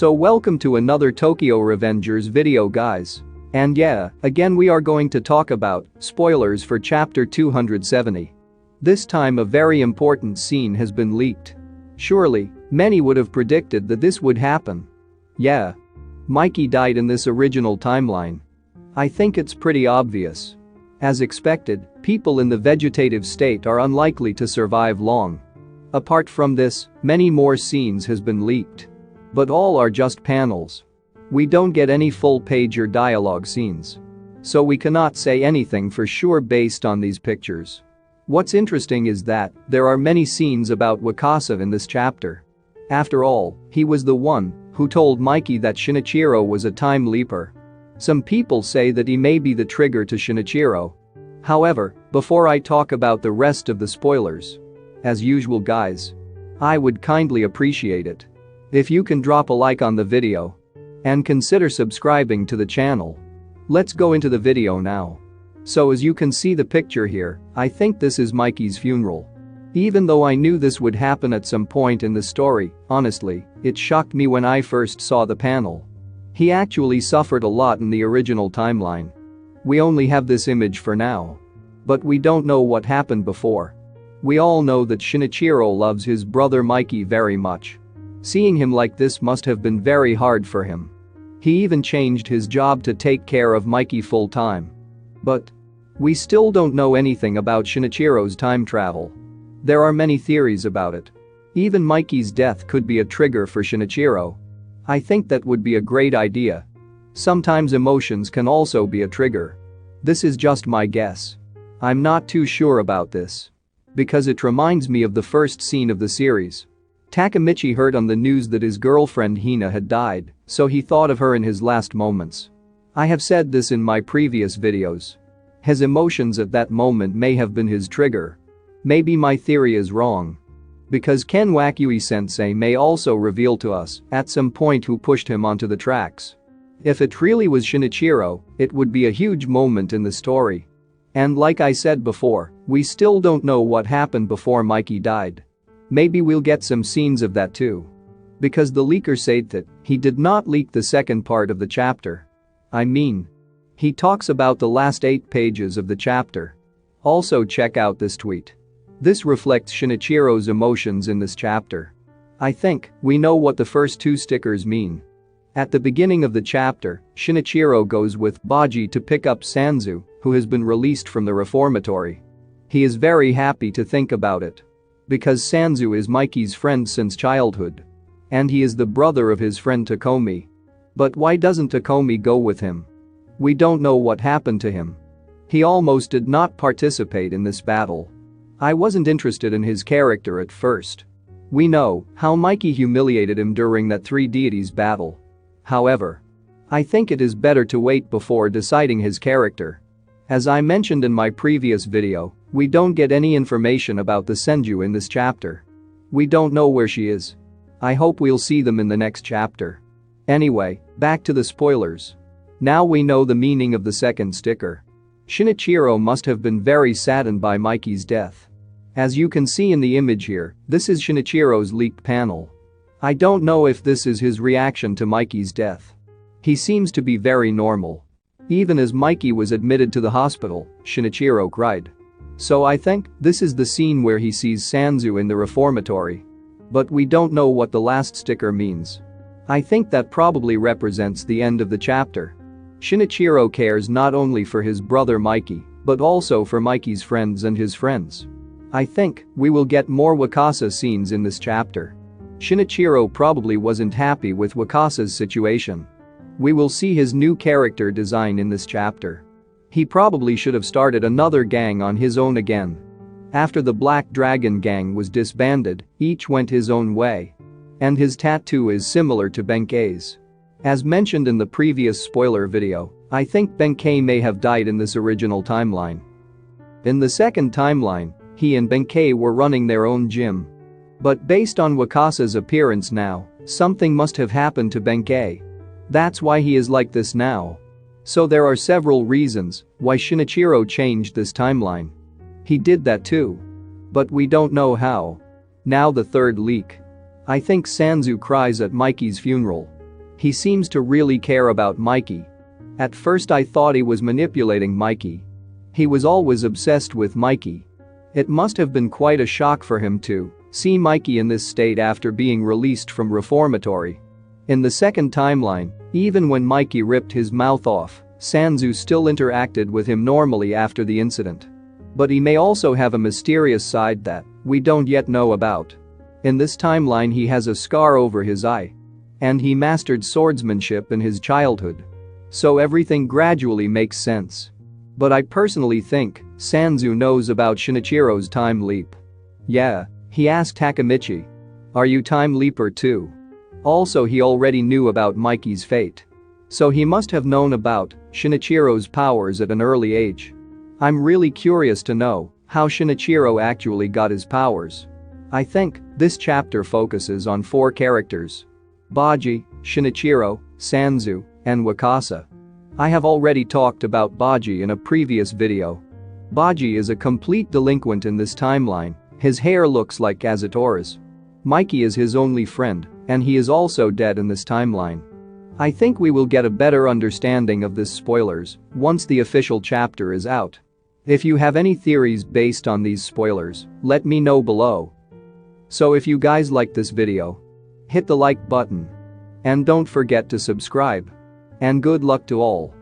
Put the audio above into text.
So welcome to another Tokyo Revengers video guys. And yeah, again we are going to talk about spoilers for chapter 270. This time a very important scene has been leaked. Surely, many would have predicted that this would happen. Yeah. Mikey died in this original timeline. I think it's pretty obvious. As expected, people in the vegetative state are unlikely to survive long. Apart from this, many more scenes has been leaked. But all are just panels. We don't get any full-page or dialogue scenes. So we cannot say anything for sure based on these pictures. What's interesting is that there are many scenes about Wakasa in this chapter. After all, he was the one who told Mikey that Shinichiro was a time leaper. Some people say that he may be the trigger to Shinichiro. However, before I talk about the rest of the spoilers, as usual guys, I would kindly appreciate it if you can drop a like on the video and consider subscribing to the channel. Let's go into the video now. So as you can see the picture here, I think this is Mikey's funeral. Even though I knew this would happen at some point in the story, honestly, it shocked me when I first saw the panel. He actually suffered a lot in the original timeline. We only have this image for now. But we don't know what happened before. We all know that Shinichiro loves his brother Mikey very much. Seeing him like this must have been very hard for him. He even changed his job to take care of Mikey full time. But we still don't know anything about Shinichiro's time travel. There are many theories about it. Even Mikey's death could be a trigger for Shinichiro. I think that would be a great idea. Sometimes emotions can also be a trigger. This is just my guess. I'm not too sure about this. Because it reminds me of the first scene of the series. Takemichi heard on the news that his girlfriend Hina had died, so he thought of her in his last moments. I have said this in my previous videos. His emotions at that moment may have been his trigger. Maybe my theory is wrong. Because Ken Wakui-sensei may also reveal to us at some point who pushed him onto the tracks. If it really was Shinichiro, it would be a huge moment in the story. And like I said before, we still don't know what happened before Mikey died. Maybe we'll get some scenes of that too. Because the leaker said that he did not leak the second part of the chapter. I mean, he talks about the last 8 pages of the chapter. Also check out this tweet. This reflects Shinichiro's emotions in this chapter. I think we know what the first 2 stickers mean. At the beginning of the chapter, Shinichiro goes with Baji to pick up Sanzu, who has been released from the reformatory. He is very happy to think about it. Because Sanzu is Mikey's friend since childhood. And he is the brother of his friend Takomi. But why doesn't Takomi go with him? We don't know what happened to him. He almost did not participate in this battle. I wasn't interested in his character at first. We know how Mikey humiliated him during that 3 deities battle. However, I think it is better to wait before deciding his character. As I mentioned in my previous video, we don't get any information about the Senju in this chapter. We don't know where she is. I hope we'll see them in the next chapter. Anyway, back to the spoilers. Now we know the meaning of the second sticker. Shinichiro must have been very saddened by Mikey's death. As you can see in the image here, this is Shinichiro's leaked panel. I don't know if this is his reaction to Mikey's death. He seems to be very normal. Even as Mikey was admitted to the hospital, Shinichiro cried. So I think this is the scene where he sees Sanzu in the reformatory. But we don't know what the last sticker means. I think that probably represents the end of the chapter. Shinichiro cares not only for his brother Mikey, but also for Mikey's friends and his friends. I think we will get more Wakasa scenes in this chapter. Shinichiro probably wasn't happy with Wakasa's situation. We will see his new character design in this chapter. He probably should have started another gang on his own again. After the Black Dragon gang was disbanded, each went his own way. And his tattoo is similar to Benkei's. As mentioned in the previous spoiler video, I think Benkei may have died in this original timeline. In the second timeline, he and Benkei were running their own gym. But based on Wakasa's appearance now, something must have happened to Benkei. That's why he is like this now. So there are several reasons why Shinichiro changed this timeline. He did that too. But we don't know how. Now the third leak. I think Sanzu cries at Mikey's funeral. He seems to really care about Mikey. At first I thought he was manipulating Mikey. He was always obsessed with Mikey. It must have been quite a shock for him to see Mikey in this state after being released from reformatory. In the second timeline, even when Mikey ripped his mouth off, Sanzu still interacted with him normally after the incident. But he may also have a mysterious side that we don't yet know about. In this timeline he has a scar over his eye. And he mastered swordsmanship in his childhood. So everything gradually makes sense. But I personally think Sanzu knows about Shinichiro's time leap. Yeah, he asked Takemichi. Are you time leaper too? Also he already knew about Mikey's fate. So he must have known about Shinichiro's powers at an early age. I'm really curious to know how Shinichiro actually got his powers. I think this chapter focuses on 4 characters: Baji, Shinichiro, Sanzu, and Wakasa. I have already talked about Baji in a previous video. Baji is a complete delinquent in this timeline. His hair looks like Kazutora's. Mikey is his only friend, and he is also dead in this timeline. I think we will get a better understanding of this spoilers once the official chapter is out. If you have any theories based on these spoilers, let me know below. So if you guys like this video, hit the like button. And don't forget to subscribe. And good luck to all.